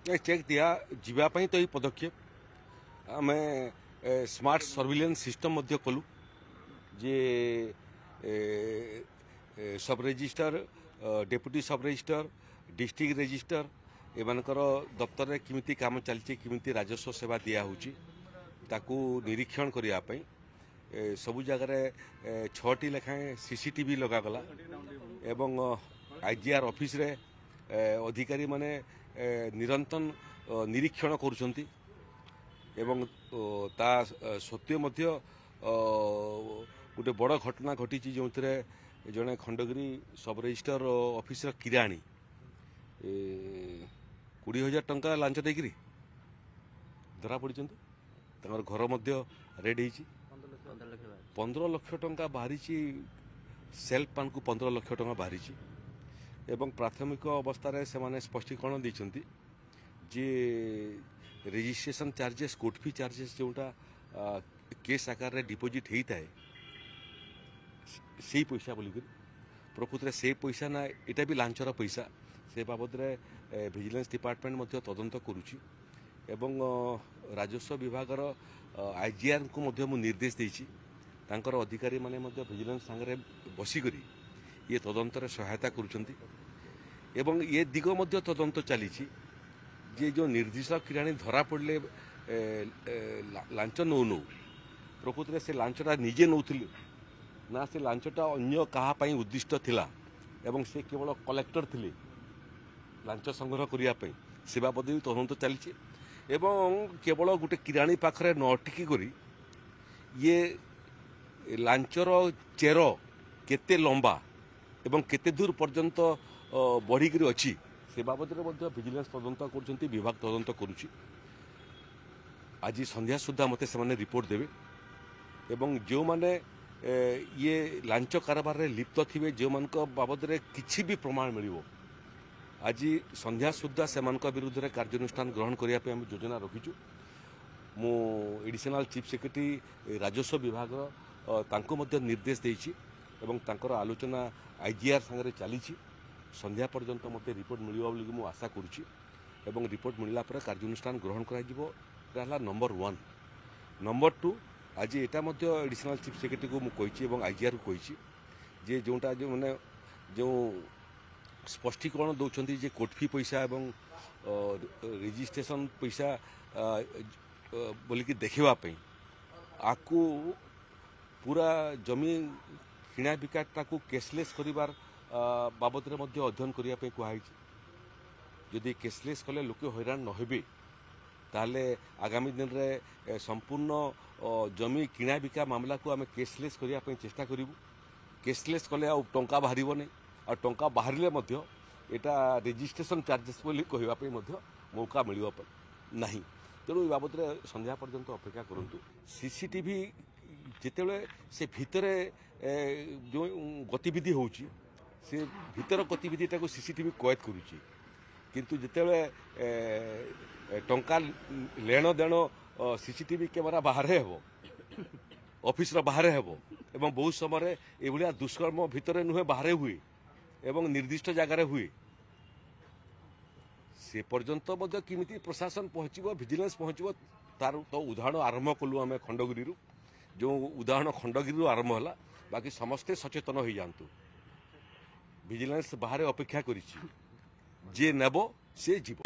Check दिया जीवाई तो ये पदक्षेप आम स्मार्ट सर्विलेंस सिस्टम कलु जे सब रजिस्टर डेप्यूटी सब रजिस्टर डिस्ट्रिक्ट रजिस्टर एमानकर दफ्तर में किमिति काम चलती किमिति राजस्व सेवा दिया होची ताकू निरीक्षण करने सबु जगार 6टी लेखाएं सीसीटीवी लगागला एवं आईजीआर ऑफिस रे अधिकारी माने निरंतर निरीक्षण करुछंती एवं ता सत्य मध्य गोटे बड़ घटना घटी जो जड़े खंडगिरी सब रजिस्टर ऑफिस किराणी 20,000 टंका लांच देकरी धरा पड़ी घर मध्य रेड हो 15 लाख टंका बाहरी सेल्फ पान को 15 लाख टंका बाहरी एवं प्राथमिक अवस्था से स्पष्टीकरण देते जे registration charges court fee charges जोटा केस आकार डिपोजिट होता है से पैसा बोलिक प्रकृत में से पैसा ना यहाँ भी लांचर पैसा से बाबद विजिलेंस डिपार्टमेंट तदंत करुच्ची एवं राजस्व विभाग आईजीआर को निर्देश देती अधिकारी माने विजिलेंस सांगे बसिक ये तदंत सहायता करुँच एवं ये दिग तदंत चली जे जो निर्दिष्ट किराणी धरा पड़े लांच नौ नौ प्रकृत में से लांचटा निजे नौथिले ना से लांचटा अन्य कहापाई उद्दिष्ट थिला एवं से केवल कलेक्टर थिले लांच संग्रह करने से बाबद भी तदंत चली एवं केवल गोटे किराणी पाखरे न अटकी करी ये लांचर चेर केते लंबा एवं केते दूर पर्यंत बढ़िक अच्छी से बाबद विजिलेंस तदंत कर विभाग तदंत करुच्ची आज संध्या सुधा मते से रिपोर्ट देवे एवं जो माने ये लांच कारबार लिप्त थे जो मान बाबद किसी भी प्रमाण मिल आज संध्या सुधा से विरुद्ध में कार्यानुष्ठान ग्रहण करने आम योजना रखीचु मु एडिशनल चीफ सेक्रेटरी राजस्व विभाग निर्देश देछि एवं तांकर आलोचना आईजीआर संगे चली संध्या पर्यंत मते रिपोर्ट मिलिबा बोली मु आशा करुछि एवं रिपोर्ट मिलला पर कार्यानुष्ठान ग्रहण कराजिबो रहला नंबर 1 नंबर 2 आज एटा मध्य एडिशनल चीफ सेक्रेटरी को मु कहिछि एवं आईजीआर को कहिछि जे जोटा जो माने जो स्पष्टीकरण दौरान जे कोर्ट फी पैसा एवं रजिस्ट्रेशन पैसा बोलिकी देखापी आपको पूरा जमी किणा बिकाटा को कैशलेस करिवार बाबद अध्ययन करने कहुई जदि कैशलेस कले लोक हैरान न हेबे ताले आगामी दिन में संपूर्ण जमी किणा बिका मामला को आम कैशलेस करने चेष्टा करूँ कैशलेस कले आ टंका बाहर नहीं आ टंका बाहर यहाँ रजिस्ट्रेशन चार्जेस बोली कहवाई मौका मिल ना तेणु ये बाबद संध्या पर्यंत अपेक्षा करूँ सीसीटीवी जिते से भितर जो गतिविधि होची से भीतर गतिविधिटा को सीसीटीवी कैद करुच्ची किंतु जिते टंका लेण देण सीसीटीवी कैमेरा बाहर हेबो ऑफिस बाहर हेबो एवं बहुत समय एभलिया दुष्कर्म भितर नुहे बाहर हुए एवं निर्दिष्ट जगार हुए से पर्यंत किमिति प्रशासन पहुँचब विजिलेंस पहुँचब तार तो उदाहरण आरंभ कलु आम खंडगिरी जो उदाहरण खंडगिरी आरंभ है बाकी समस्ते सचेतन हो जातु विजिलेंस बाहर अपेक्षा करिछि जे नेबो से जीव।